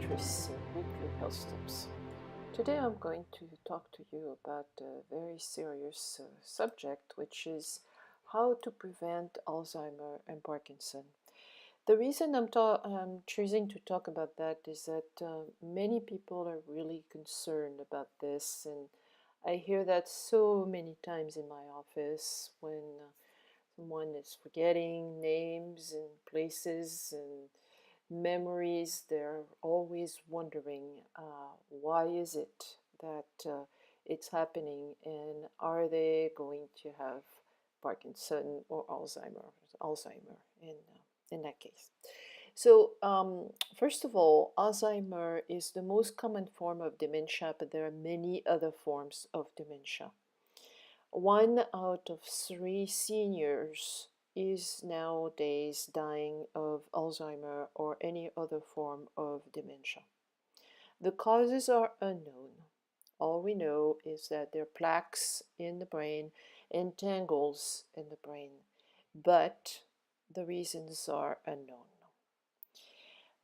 Beatrice Weekly Health Tips. Today I'm going to talk to you about a very serious subject, which is how to prevent Alzheimer and Parkinson. The reason I'm choosing to talk about that is that many people are really concerned about this, and I hear that so many times in my office when someone is forgetting names and places and memories. They're always wondering why is it that it's happening, and are they going to have Parkinson or Alzheimer in that case. So first of all, Alzheimer is the most common form of dementia, but there are many other forms of dementia. 1 out of 3 seniors is nowadays dying of Alzheimer or any other form of dementia. The causes are unknown. All we know is that there are plaques in the brain and tangles in the brain, but the reasons are unknown.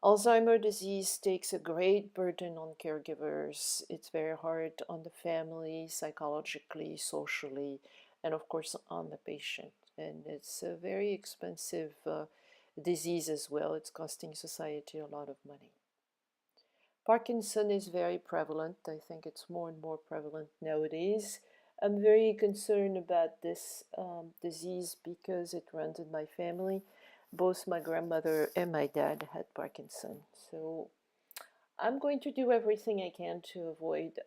Alzheimer's disease takes a great burden on caregivers. It's very hard on the family, psychologically, socially, and of course on the patient. And it's a very expensive disease as well. It's costing society a lot of money. Parkinson is very prevalent. I think it's more and more prevalent nowadays. I'm very concerned about this disease because it runs in my family. Both my grandmother and my dad had Parkinson. So I'm going to do everything I can to avoid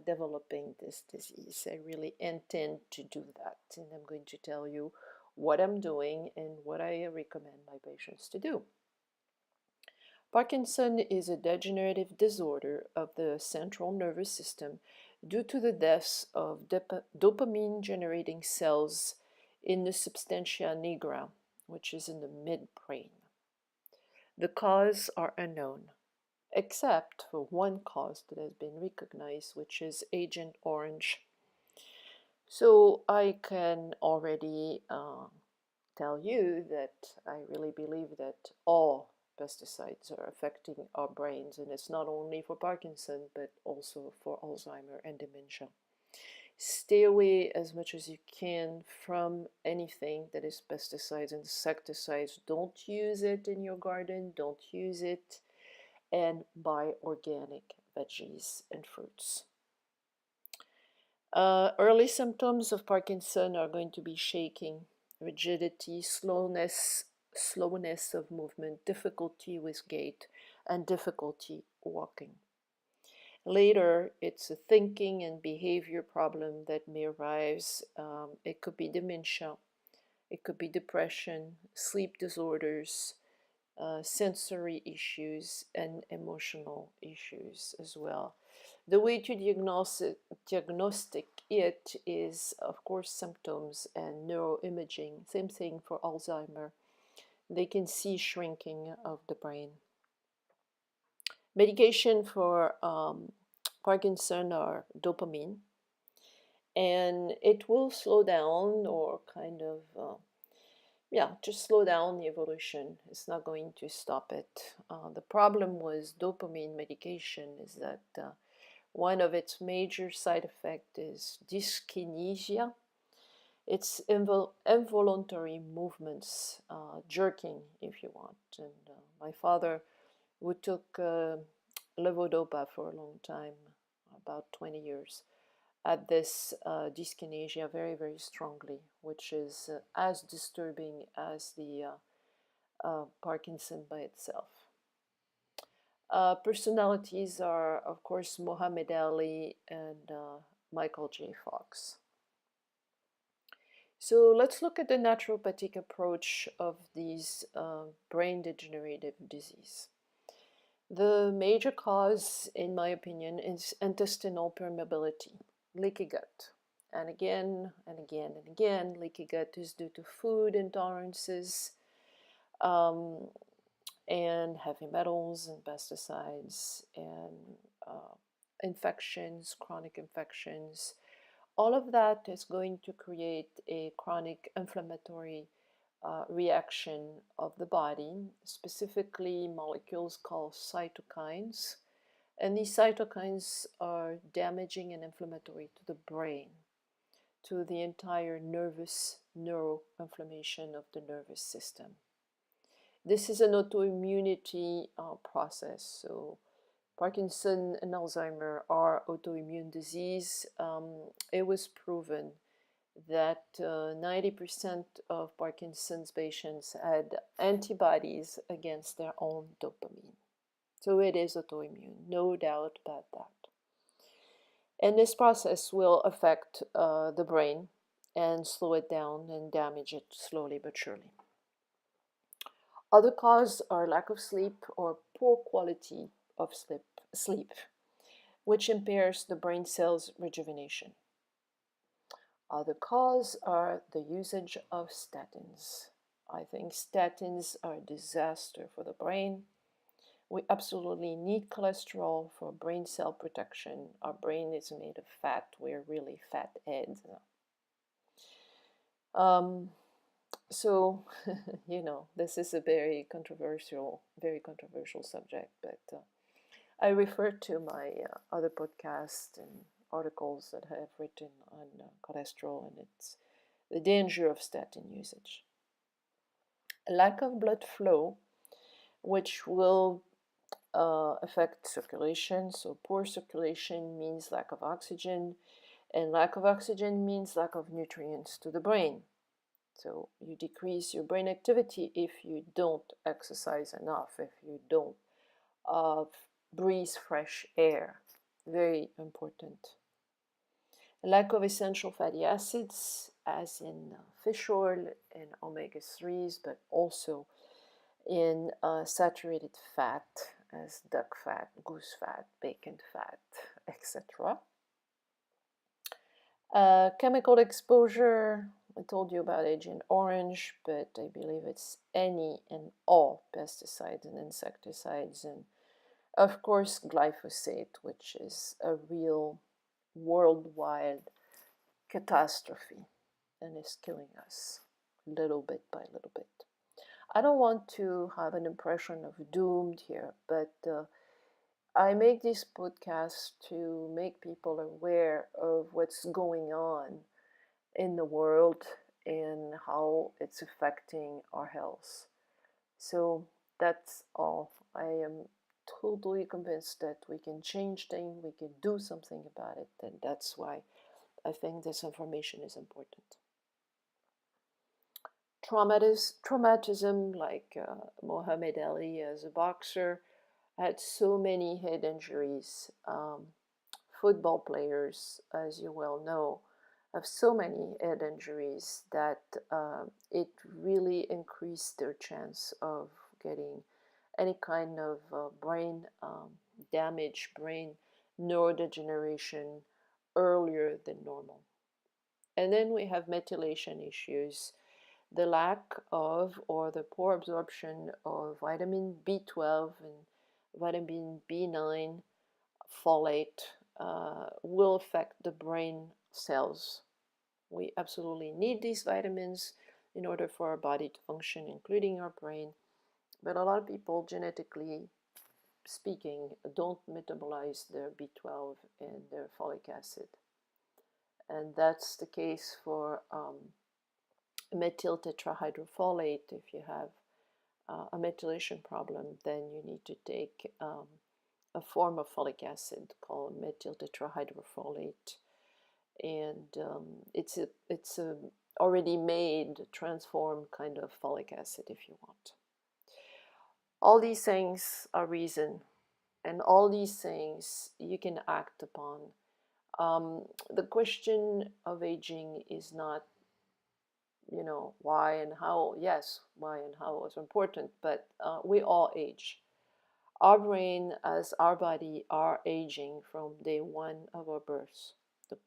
developing this disease. I really intend to do that. And I'm going to tell you what I'm doing and what I recommend my patients to do. Parkinson is a degenerative disorder of the central nervous system due to the deaths of dopamine-generating cells in the substantia nigra, which is in the midbrain. The causes are unknown, except for one cause that has been recognized, which is Agent Orange. So I can already tell you that I really believe that all pesticides are affecting our brains, and it's not only for Parkinson, but also for Alzheimer and dementia. Stay away as much as you can from anything that is pesticides and insecticides. Don't use it in your garden, don't use it, and buy organic veggies and fruits. Early symptoms of Parkinson are going to be shaking, rigidity, slowness of movement, difficulty with gait, and difficulty walking. Later, it's a thinking and behavior problem that may arise. It could be dementia, it could be depression, sleep disorders, sensory issues, and emotional issues as well. The way to diagnostic it is, of course, symptoms and neuroimaging. Same thing for Alzheimer. They can see shrinking of the brain. Medication for Parkinson are dopamine, and it will slow down or kind of just slow down the evolution. It's not going to stop it. The problem with dopamine medication is that one of its major side effects is dyskinesia. It's involuntary movements, jerking if you want. And my father, who took levodopa for a long time, about 20 years, had this dyskinesia very, very strongly, which is as disturbing as the Parkinson by itself. Personalities are, of course, Muhammad Ali and Michael J. Fox. So let's look at the naturopathic approach of these brain degenerative disease. The major cause, in my opinion, is intestinal permeability, leaky gut. And again and again and again, leaky gut is due to food intolerances and heavy metals and pesticides and infections, chronic infections. All of that is going to create a chronic inflammatory reaction of the body, specifically molecules called cytokines. And these cytokines are damaging and inflammatory to the brain, to the entire neuroinflammation of the nervous system. This is an autoimmunity process. So Parkinson and Alzheimer are autoimmune disease. It was proven that 90% of Parkinson's patients had antibodies against their own dopamine. So it is autoimmune, no doubt about that. And this process will affect the brain and slow it down and damage it slowly but surely. Other causes are lack of sleep or poor quality of sleep, which impairs the brain cells' rejuvenation. Other causes are the usage of statins. I think statins are a disaster for the brain. We absolutely need cholesterol for brain cell protection. Our brain is made of fat. We're really fat heads. So, this is a very controversial subject, but I refer to my other podcasts and articles that I have written on cholesterol, and it's the danger of statin usage. A lack of blood flow, which will affect circulation. So poor circulation means lack of oxygen, and lack of oxygen means lack of nutrients to the brain. So you decrease your brain activity if you don't exercise enough, if you don't breathe fresh air. Very important. A lack of essential fatty acids, as in fish oil and omega-3s, but also in saturated fat, as duck fat, goose fat, bacon fat, etc. Chemical exposure, I told you about Agent Orange, but I believe it's any and all pesticides and insecticides, and of course glyphosate, which is a real worldwide catastrophe and is killing us little bit by little bit. I don't want to have an impression of doomed here, but I make this podcast to make people aware of what's going on in the world and how it's affecting our health. So that's all. I am totally convinced that we can change things, we can do something about it, and that's why I think this information is important. Traumatism, like Muhammad Ali as a boxer, had so many head injuries. Football players, as you well know, have so many head injuries that it really increased their chance of getting any kind of brain damage, brain neurodegeneration earlier than normal. And then we have methylation issues, the lack of or the poor absorption of vitamin B12 and vitamin B9, folate, will affect the brain cells. We absolutely need these vitamins in order for our body to function, including our brain. But a lot of people, genetically speaking, don't metabolize their B12 and their folic acid. And that's the case for methyl tetrahydrofolate. If you have a methylation problem, then you need to take a form of folic acid called methyl tetrahydrofolate, and it's a already made transformed kind of folic acid if you want. All these things are reason, and all these things you can act upon. The question of aging is not, why and how. Yes, why and how is important, but we all age. Our brain, as our body, are aging from day one of our birth. The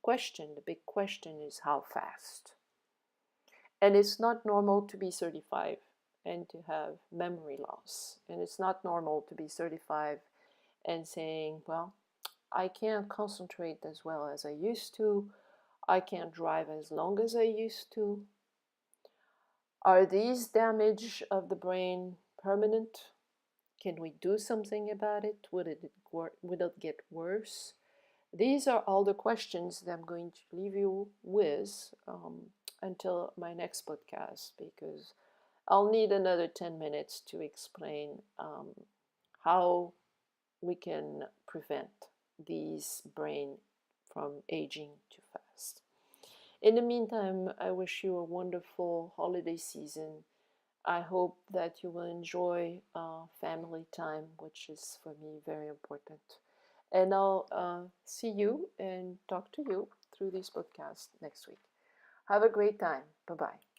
big question is how fast. And it's not normal to be 35 and to have memory loss. And it's not normal to be 35 and saying, well, I can't concentrate as well as I used to. I can't drive as long as I used to. Are these damage of the brain permanent? Can we do something about it? Would it get worse? These are all the questions that I'm going to leave you with until my next podcast, because I'll need another 10 minutes to explain how we can prevent these brain from aging too fast. In the meantime, I wish you a wonderful holiday season. I hope that you will enjoy family time, which is for me very important. And I'll see you and talk to you through this podcast next week. Have a great time. Bye bye.